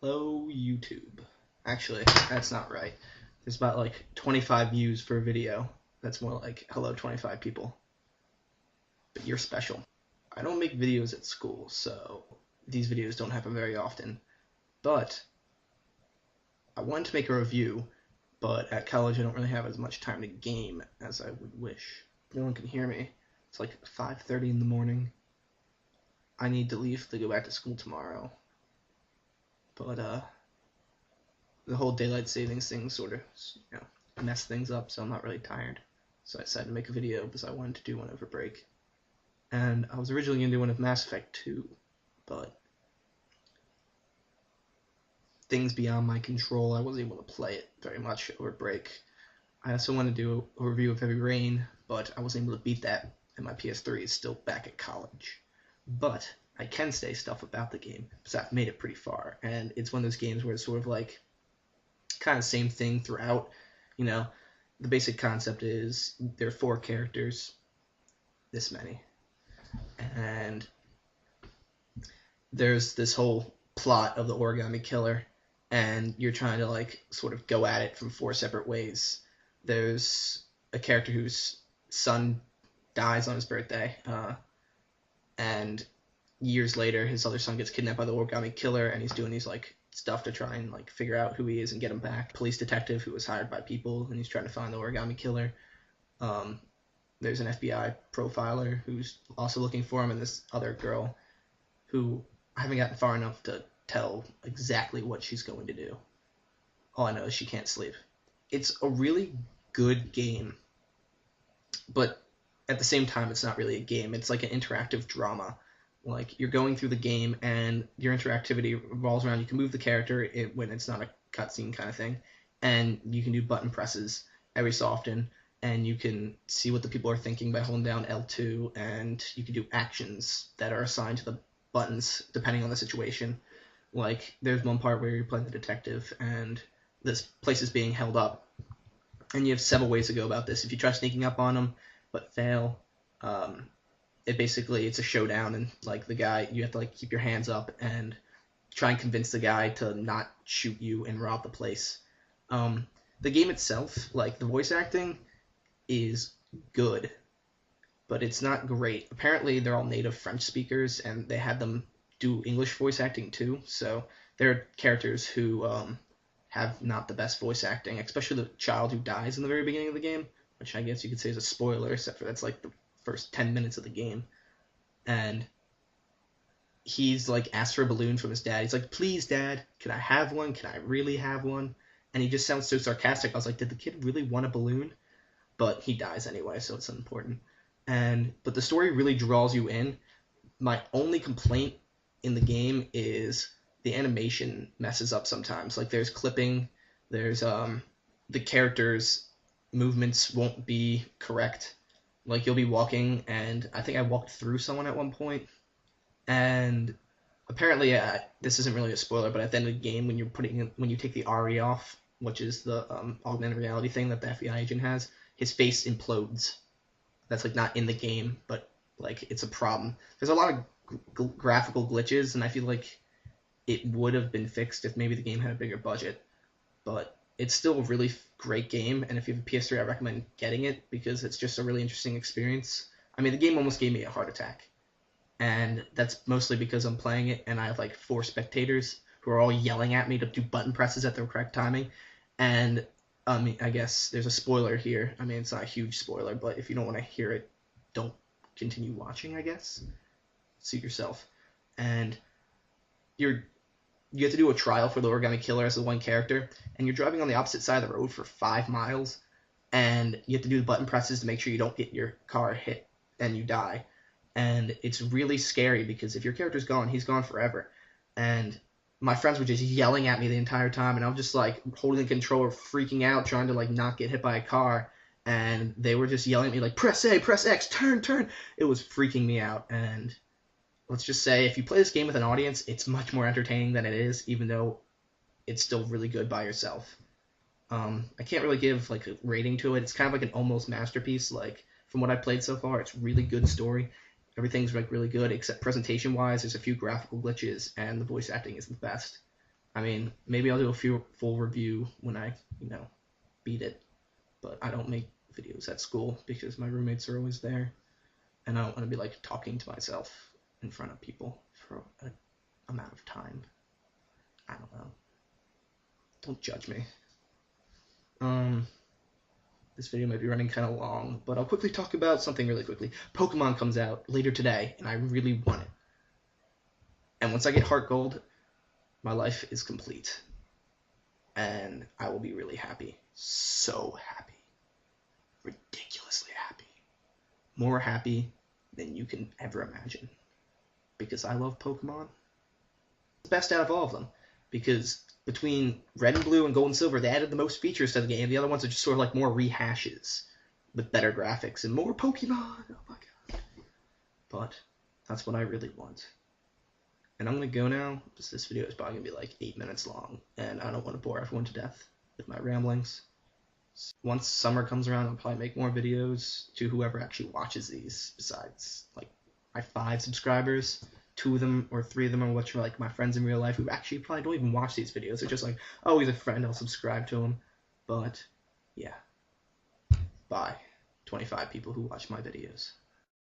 Hello, YouTube. Actually, that's not right. There's about like 25 views for a video. That's more like, hello, 25 people. But you're special. I don't make videos at school, so these videos don't happen very often. But I wanted to make a review, but at college I don't really have as much time to game as I would wish. No one can hear me. It's like 5:30 in the morning. I need to leave to go back to school tomorrow. But the whole daylight savings thing sort of, messed things up, so I'm not really tired. So I decided to make a video because I wanted to do one over break. And I was originally going to do one of Mass Effect 2, but things beyond my control, I wasn't able to play it very much over break. I also wanted to do a review of Heavy Rain, but I wasn't able to beat that, and my PS3 is still back at college. But I can say stuff about the game, because I've made it pretty far, and it's one of those games where it's sort of like kind of same thing throughout. You know, the basic concept is there are 4 characters, this many, and there's this whole plot of the origami killer, and you're trying to like sort of go at it from 4 separate ways. There's a character whose son dies on his birthday, and years later his other son gets kidnapped by the origami killer, and he's doing these like stuff to try and like figure out who he is and get him back. Police detective who was hired by people, and he's trying to find the origami killer. There's an FBI profiler who's also looking for him, and this other girl who I haven't gotten far enough to tell exactly what she's going to do. All I know is she can't sleep. It's a really good game, but at the same time it's not really a game. It's like an interactive drama. Like, you're going through the game, and your interactivity revolves around, you can move the character when it's not a cutscene kind of thing, and you can do button presses every so often, and you can see what the people are thinking by holding down L2, and you can do actions that are assigned to the buttons depending on the situation. Like, there's one part where you're playing the detective, and this place is being held up, and you have several ways to go about this. If you try sneaking up on them but fail, it's a showdown, and like the guy, you have to like keep your hands up and try and convince the guy to not shoot you and rob the place. The game itself, like the voice acting, is good, but it's not great. Apparently they're all native French speakers, and they had them do English voice acting too, so there are characters who have not the best voice acting, especially the child who dies in the very beginning of the game, which I guess you could say is a spoiler, except for that's like the first 10 minutes of the game. And he's like asked for a balloon from his dad. He's like, please dad, can I have one? Can I really have one? And he just sounds so sarcastic. I was like, did the kid really want a balloon? But he dies anyway, so it's unimportant. But the story really draws you in. My only complaint in the game is the animation messes up sometimes. Like, there's clipping, there's the characters' movements won't be correct. Like, you'll be walking, and I think I walked through someone at one point, and apparently, this isn't really a spoiler, but at the end of the game, when you take the RE off, which is the augmented reality thing that the FBI agent has, his face implodes. That's like not in the game, but like it's a problem. There's a lot of graphical glitches, and I feel like it would have been fixed if maybe the game had a bigger budget, but it's still a really great game, and if you have a PS3, I recommend getting it because it's just a really interesting experience. I mean, the game almost gave me a heart attack, and that's mostly because I'm playing it, and I have like 4 spectators who are all yelling at me to do button presses at the correct timing, and I guess there's a spoiler here. I mean, it's not a huge spoiler, but if you don't want to hear it, don't continue watching, I guess. Suit yourself. And you have to do a trial for the origami killer as the one character, and you're driving on the opposite side of the road for 5 miles, and you have to do the button presses to make sure you don't get your car hit and you die. And it's really scary because if your character's gone, he's gone forever. And my friends were just yelling at me the entire time, and I'm just like holding the controller, freaking out, trying to like not get hit by a car, and they were just yelling at me like, press A, press X, turn. It was freaking me out. And let's just say, if you play this game with an audience, it's much more entertaining than it is, even though it's still really good by yourself. I can't really give like a rating to it. It's kind of like an almost masterpiece. Like, from what I played so far, it's really good story. Everything's like really good, except presentation-wise, there's a few graphical glitches, and the voice acting isn't the best. I mean, maybe I'll do a full review when I, beat it. But I don't make videos at school because my roommates are always there, and I don't want to be like talking to myself in front of people for an amount of time. I don't know. Don't judge me. This video might be running kind of long, but I'll quickly talk about something really quickly. Pokemon comes out later today, and I really want it. And once I get Heart Gold, my life is complete. And I will be really happy. So happy. Ridiculously happy. More happy than you can ever imagine. Because I love Pokemon. The best out of all of them. Because between Red and Blue and Gold and Silver, they added the most features to the game. The other ones are just sort of like more rehashes with better graphics and more Pokemon. Oh my god. But that's what I really want. And I'm going to go now, because this video is probably going to be like 8 minutes long, and I don't want to bore everyone to death with my ramblings. Once summer comes around, I'll probably make more videos to whoever actually watches these, besides like my 5 subscribers. 2 of them or 3 of them are which are like my friends in real life who actually probably don't even watch these videos. They're just like, oh, he's a friend, I'll subscribe to him. But yeah, bye. 25 people who watch my videos.